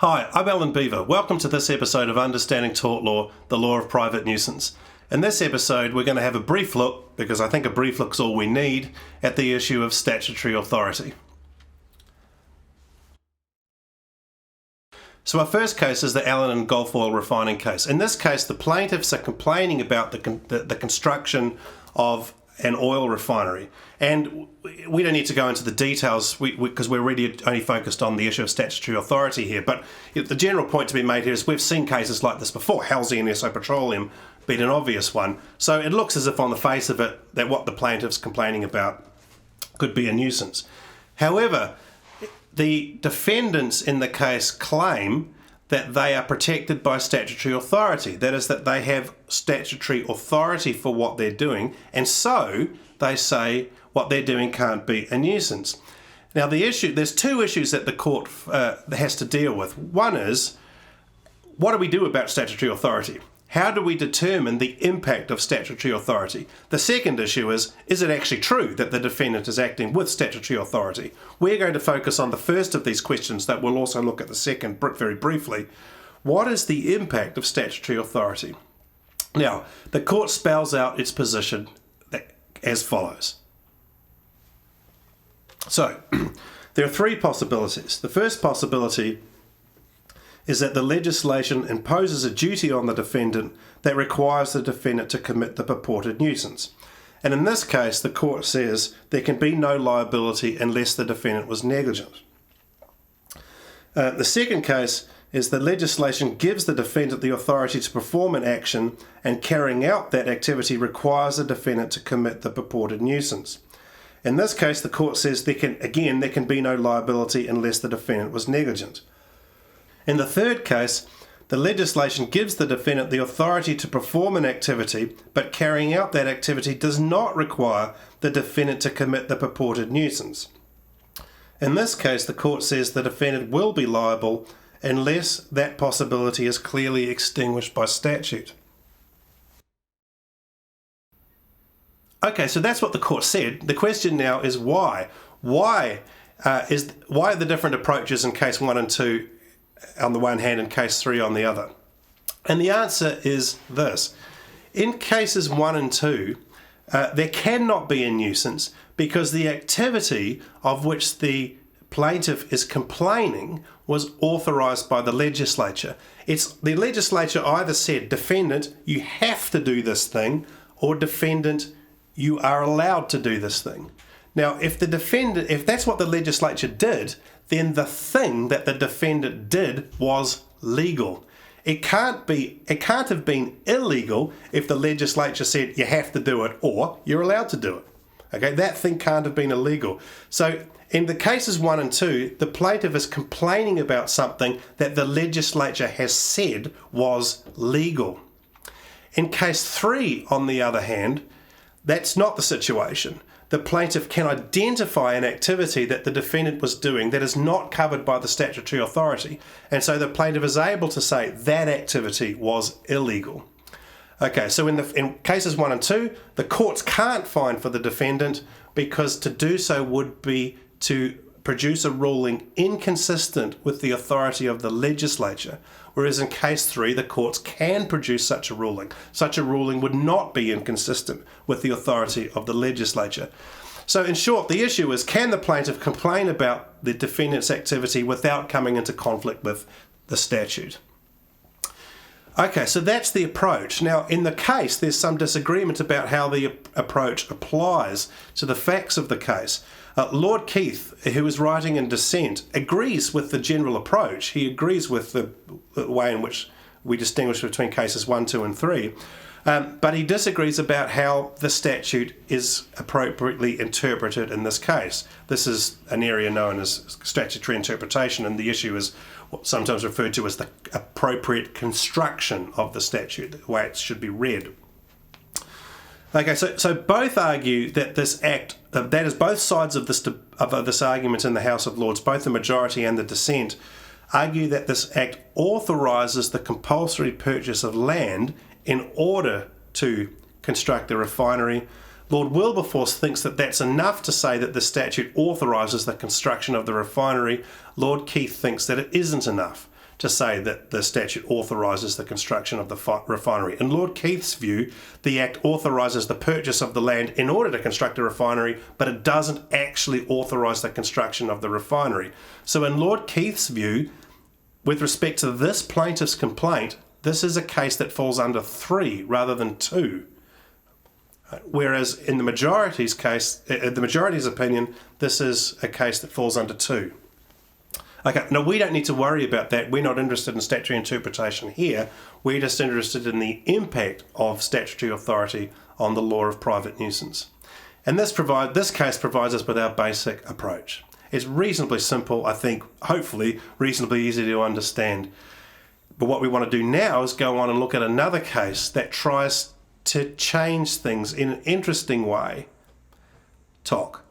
Hi, I'm Alan Beaver. Welcome to this episode of Understanding Tort Law, the Law of Private Nuisance. In this episode, we're going to have a brief look, because I think a brief look's all we need, at the issue of statutory authority. So our first case is the Allen and Gulf Oil refining case. In this case, the plaintiffs are complaining about the construction of an oil refinery. And we don't need to go into the details because we're really only focused on the issue of statutory authority here. But the general point to be made here is we've seen cases like this before, Halsey and Esso Petroleum being an obvious one. So it looks as if on the face of it that what the plaintiff's complaining about could be a nuisance. However, the defendants in the case claim that they are protected by statutory authority. That is, that they have statutory authority for what they're doing, and so they say what they're doing can't be a nuisance. Now, there's two issues that the court has to deal with. One is, what do we do about statutory authority? How do we determine the impact of statutory authority? The second issue is it actually true that the defendant is acting with statutory authority? We're going to focus on the first of these questions, that we'll also look at the second very briefly. What is the impact of statutory authority? Now, the court spells out its position as follows. So, there are three possibilities. The first possibility is that the legislation imposes a duty on the defendant that requires the defendant to commit the purported nuisance. And in this case, the court says there can be no liability unless the defendant was negligent. The second case is the legislation gives the defendant the authority to perform an action, and carrying out that activity requires the defendant to commit the purported nuisance. In this case, the court says there can be no liability unless the defendant was negligent. In the third case, the legislation gives the defendant the authority to perform an activity, but carrying out that activity does not require the defendant to commit the purported nuisance. In this case, the court says the defendant will be liable unless that possibility is clearly extinguished by statute. Okay, so that's what the court said. The question now is why? Why are the different approaches in case 1 and 2 on the one hand and case 3 on the other? And the answer is this. In cases 1 and 2, there cannot be a nuisance because the activity of which the plaintiff is complaining was authorised by the legislature. The legislature either said, defendant, you have to do this thing, or defendant, you are allowed to do this thing. Now, if that's what the legislature did, then the thing that the defendant did was legal. It can't have been illegal if the legislature said you have to do it or you're allowed to do it. Okay, that thing can't have been illegal. So in the cases 1 and 2, the plaintiff is complaining about something that the legislature has said was legal. In case 3, on the other hand, that's not the situation. The plaintiff can identify an activity that the defendant was doing that is not covered by the statutory authority, and so the plaintiff is able to say that activity was illegal. Okay, so in cases 1 and 2, the courts can't find for the defendant because to do so would be to produce a ruling inconsistent with the authority of the legislature, whereas in case 3, the courts can produce such a ruling. Such a ruling would not be inconsistent with the authority of the legislature. So in short, the issue is, can the plaintiff complain about the defendant's activity without coming into conflict with the statute? Okay, so that's the approach. Now, in the case, there's some disagreement about how the approach applies to the facts of the case. Lord Keith, who is writing in dissent, agrees with the general approach. He agrees with the way in which we distinguish between cases 1, 2, and 3. But he disagrees about how the statute is appropriately interpreted in this case. This is an area known as statutory interpretation, and the issue is what's sometimes referred to as the appropriate construction of the statute, the way it should be read. Okay, so both argue that this act, that is both sides of this argument in the House of Lords, both the majority and the dissent, argue that this act authorises the compulsory purchase of land in order to construct the refinery. Lord Wilberforce thinks that that's enough to say that the statute authorises the construction of the refinery. Lord Keith thinks that it isn't enough. to say that the statute authorises the construction of the refinery. In Lord Keith's view, the Act authorises the purchase of the land in order to construct a refinery, but it doesn't actually authorise the construction of the refinery. So in Lord Keith's view, with respect to this plaintiff's complaint, this is a case that falls under 3 rather than 2. Whereas in the majority's case, the majority's opinion, this is a case that falls under 2. Okay, now we don't need to worry about that. We're not interested in statutory interpretation here. We're just interested in the impact of statutory authority on the law of private nuisance. And this case provides us with our basic approach. It's reasonably simple, I think, hopefully reasonably easy to understand. But what we want to do now is go on and look at another case that tries to change things in an interesting way. Talk.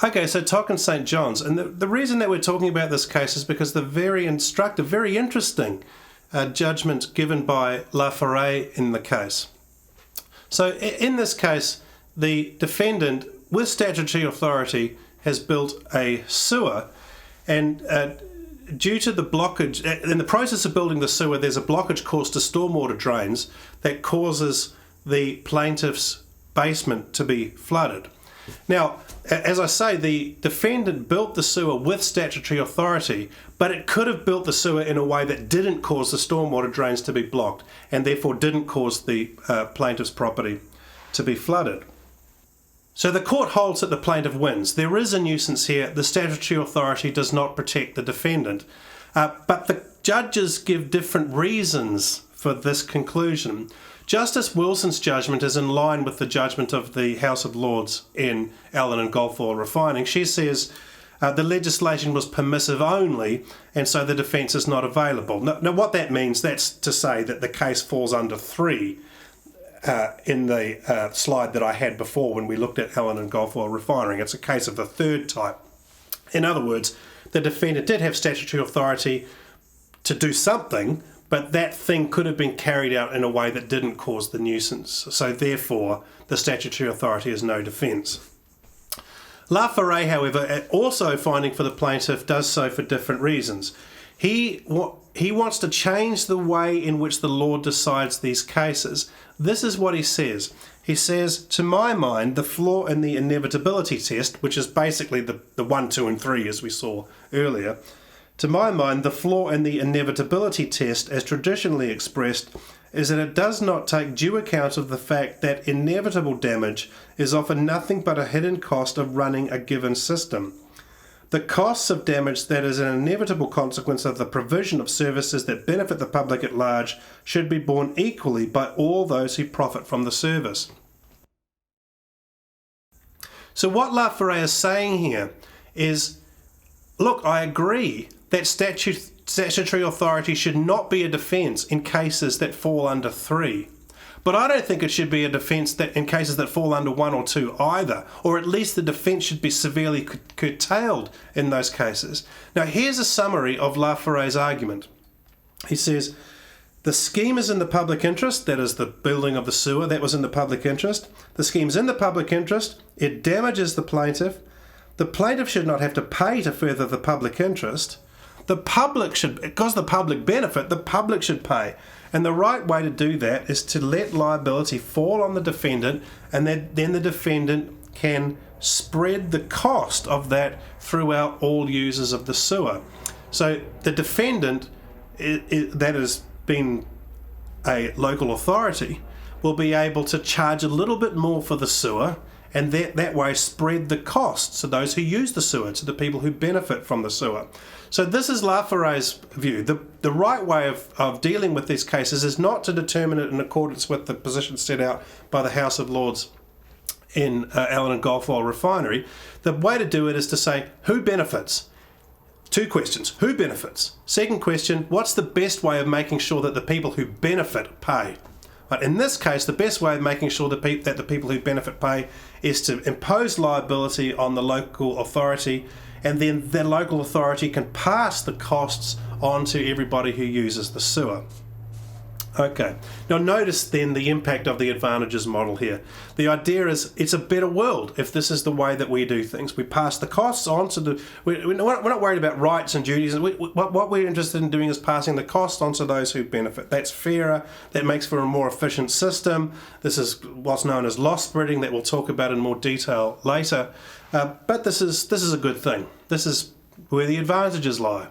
Okay, so Tock and St. John's. And the reason that we're talking about this case is because the very instructive, very interesting judgment given by La Foret in the case. So in this case, the defendant, with statutory authority, has built a sewer, and due to the blockage, in the process of building the sewer, there's a blockage caused to stormwater drains that causes the plaintiff's basement to be flooded. Now, as I say, the defendant built the sewer with statutory authority, but it could have built the sewer in a way that didn't cause the stormwater drains to be blocked, and therefore didn't cause the plaintiff's property to be flooded. So the court holds that the plaintiff wins. There is a nuisance here. The statutory authority does not protect the defendant. But the judges give different reasons for this conclusion. Justice Wilson's judgment is in line with the judgment of the House of Lords in Allen and Gulf Oil Refining. She says the legislation was permissive only, and so the defence is not available. Now what that means, that's to say that the case falls under 3 in the slide that I had before when we looked at Allen and Gulf Oil Refining. It's a case of the 3rd type. In other words, the defendant did have statutory authority to do something, but that thing could have been carried out in a way that didn't cause the nuisance. So therefore, the statutory authority is no defence. La Foret, however, also finding for the plaintiff, does so for different reasons. He wants to change the way in which the law decides these cases. This is what he says. He says, to my mind, the flaw in the inevitability test, which is basically the 1, 2 and 3 as we saw earlier, to my mind, the flaw in the inevitability test, as traditionally expressed, is that it does not take due account of the fact that inevitable damage is often nothing but a hidden cost of running a given system. The costs of damage that is an inevitable consequence of the provision of services that benefit the public at large should be borne equally by all those who profit from the service. So what La Foret is saying here is, look, I agree that statutory authority should not be a defence in cases that fall under 3. But I don't think it should be a defence that in cases that fall under 1 or 2 either, or at least the defence should be severely curtailed in those cases. Now here's a summary of La Foret's argument. He says, the scheme is in the public interest, that is the building of the sewer, that was in the public interest. The scheme's in the public interest, it damages the plaintiff should not have to pay to further the public interest. The public should, because the public benefit, the public should pay. And the right way to do that is to let liability fall on the defendant, and then the defendant can spread the cost of that throughout all users of the sewer. So the defendant, that has been a local authority, will be able to charge a little bit more for the sewer, and that way spread the costs to those who use the sewer, to the people who benefit from the sewer. So this is La Foret's view. The right way of dealing with these cases is not to determine it in accordance with the position set out by the House of Lords in Allen and Gulf Oil Refinery. The way to do it is to say, who benefits? 2 questions. Who benefits? Second question, what's the best way of making sure that the people who benefit pay? But in this case, the best way of making sure that the people who benefit pay is to impose liability on the local authority, and then the local authority can pass the costs on to everybody who uses the sewer. Okay. Now notice then the impact of the advantages model here. The idea is it's a better world if this is the way that we do things. We pass the costs on to the... We're not worried about rights and duties. What we're interested in doing is passing the costs on to those who benefit. That's fairer. That makes for a more efficient system. This is what's known as loss spreading that we'll talk about in more detail later. But this is a good thing. This is where the advantages lie.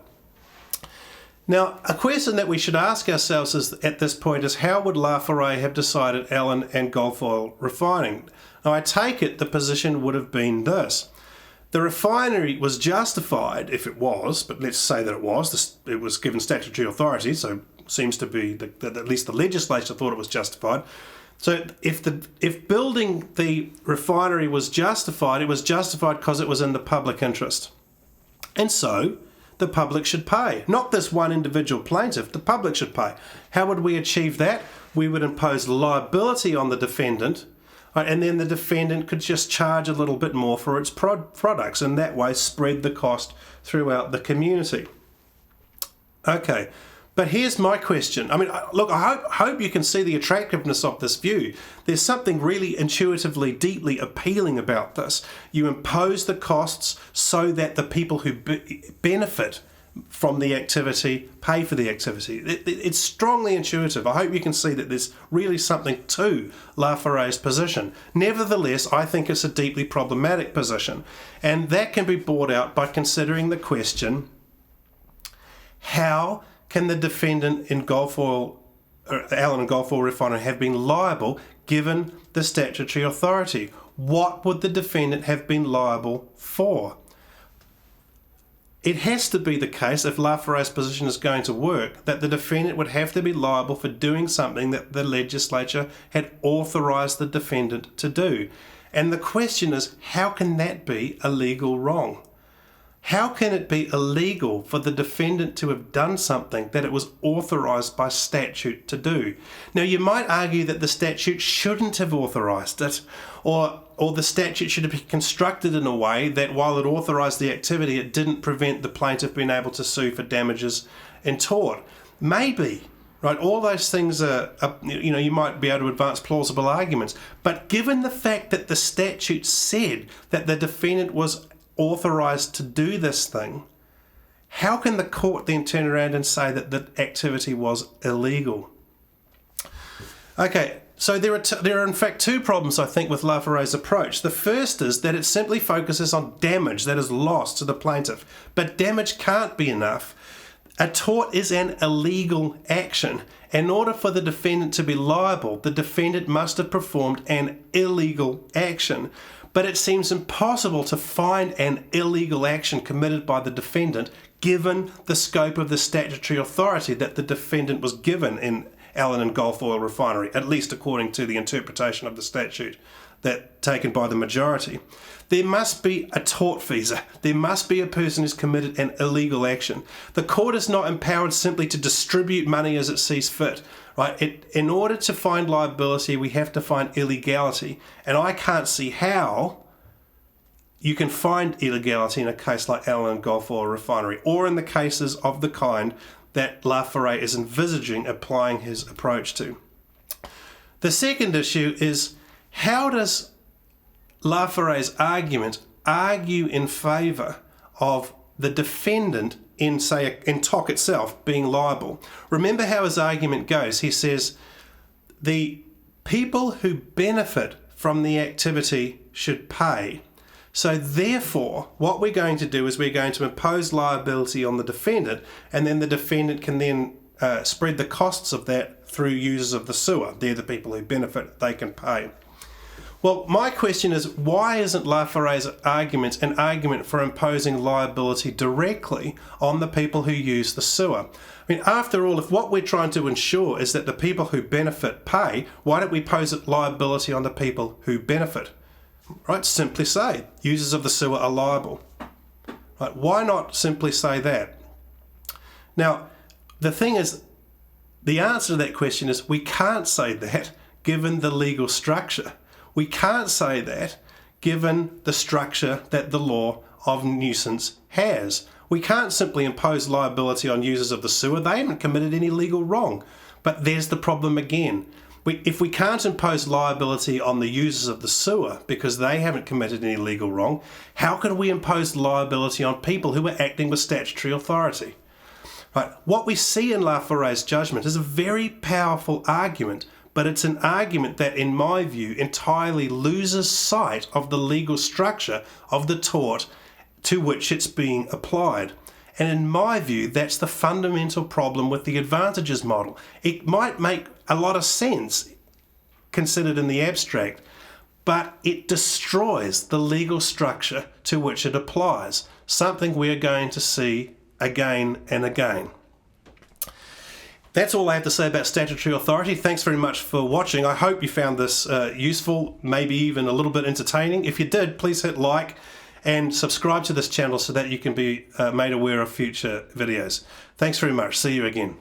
Now, a question that we should ask ourselves at this point is how would Laforet have decided Allen and Gulf oil refining? Now, I take it the position would have been this. The refinery was justified, if it was, but let's say that it was given statutory authority, so it seems to be that at least the legislature thought it was justified. So if building the refinery was justified, it was justified because it was in the public interest. And so the public should pay. Not this one individual plaintiff, the public should pay. How would we achieve that? We would impose liability on the defendant, and then the defendant could just charge a little bit more for its products, and that way spread the cost throughout the community. Okay, but here's my question. I mean, look, I hope you can see the attractiveness of this view. There's something really intuitively, deeply appealing about this. You impose the costs so that the people who benefit from the activity pay for the activity. It's strongly intuitive. I hope you can see that there's really something to Laforet's position. Nevertheless, I think it's a deeply problematic position, and that can be brought out by considering the question, how can the defendant in Allen and Gulf Oil Refinery have been liable given the statutory authority? What would the defendant have been liable for? It has to be the case, if Laforet's position is going to work, that the defendant would have to be liable for doing something that the legislature had authorised the defendant to do. And the question is, how can that be a legal wrong? How can it be illegal for the defendant to have done something that it was authorised by statute to do? Now, you might argue that the statute shouldn't have authorised it, or the statute should have been constructed in a way that while it authorised the activity, it didn't prevent the plaintiff being able to sue for damages in tort. Maybe, right? All those things are, you might be able to advance plausible arguments. But given the fact that the statute said that the defendant was authorised to do this thing, how can the court then turn around and say that the activity was illegal? Okay, so there are in fact two problems, I think, with Laforet's approach. The first is that it simply focuses on damage that is lost to the plaintiff, but damage can't be enough. A tort is an illegal action. In order for the defendant to be liable, the defendant must have performed an illegal action. But it seems impossible to find an illegal action committed by the defendant given the scope of the statutory authority that the defendant was given in Allen and Gulf Oil Refinery, at least according to the interpretation of the statute that taken by the majority. There must be a tortfeasor. There must be a person who's committed an illegal action. The court is not empowered simply to distribute money as it sees fit. Right? In order to find liability, we have to find illegality. And I can't see how you can find illegality in a case like Allen and Gulf Oil Refinery, or in the cases of the kind that Laforet is envisaging applying his approach to. The second issue is, how does Laforet's argument argue in favour of the defendant in TOC itself being liable? Remember how his argument goes. He says the people who benefit from the activity should pay. So therefore, what we're going to do is we're going to impose liability on the defendant, and then the defendant can then spread the costs of that through users of the sewer. They're the people who benefit, they can pay. Well, my question is, why isn't Laforet's argument an argument for imposing liability directly on the people who use the sewer? I mean, after all, if what we're trying to ensure is that the people who benefit pay, why don't we pose liability on the people who benefit? Right, simply say, users of the sewer are liable. Right, why not simply say that? Now, the thing is, the answer to that question is we can't say that given the legal structure. We can't say that given the structure that the law of nuisance has. We can't simply impose liability on users of the sewer. They haven't committed any legal wrong. But there's the problem again. If we can't impose liability on the users of the sewer because they haven't committed any legal wrong, how can we impose liability on people who are acting with statutory authority? Right. What we see in Laforet's judgment is a very powerful argument, but it's an argument that, in my view, entirely loses sight of the legal structure of the tort to which it's being applied. And in my view, that's the fundamental problem with the advantages model. It might make a lot of sense considered in the abstract, but it destroys the legal structure to which it applies, something we're going to see again and again. That's all I have to say about statutory authority. Thanks very much for watching. I hope you found this useful, maybe even a little bit entertaining. If you did, please hit like and subscribe to this channel so that you can be made aware of future videos. Thanks very much. See you again.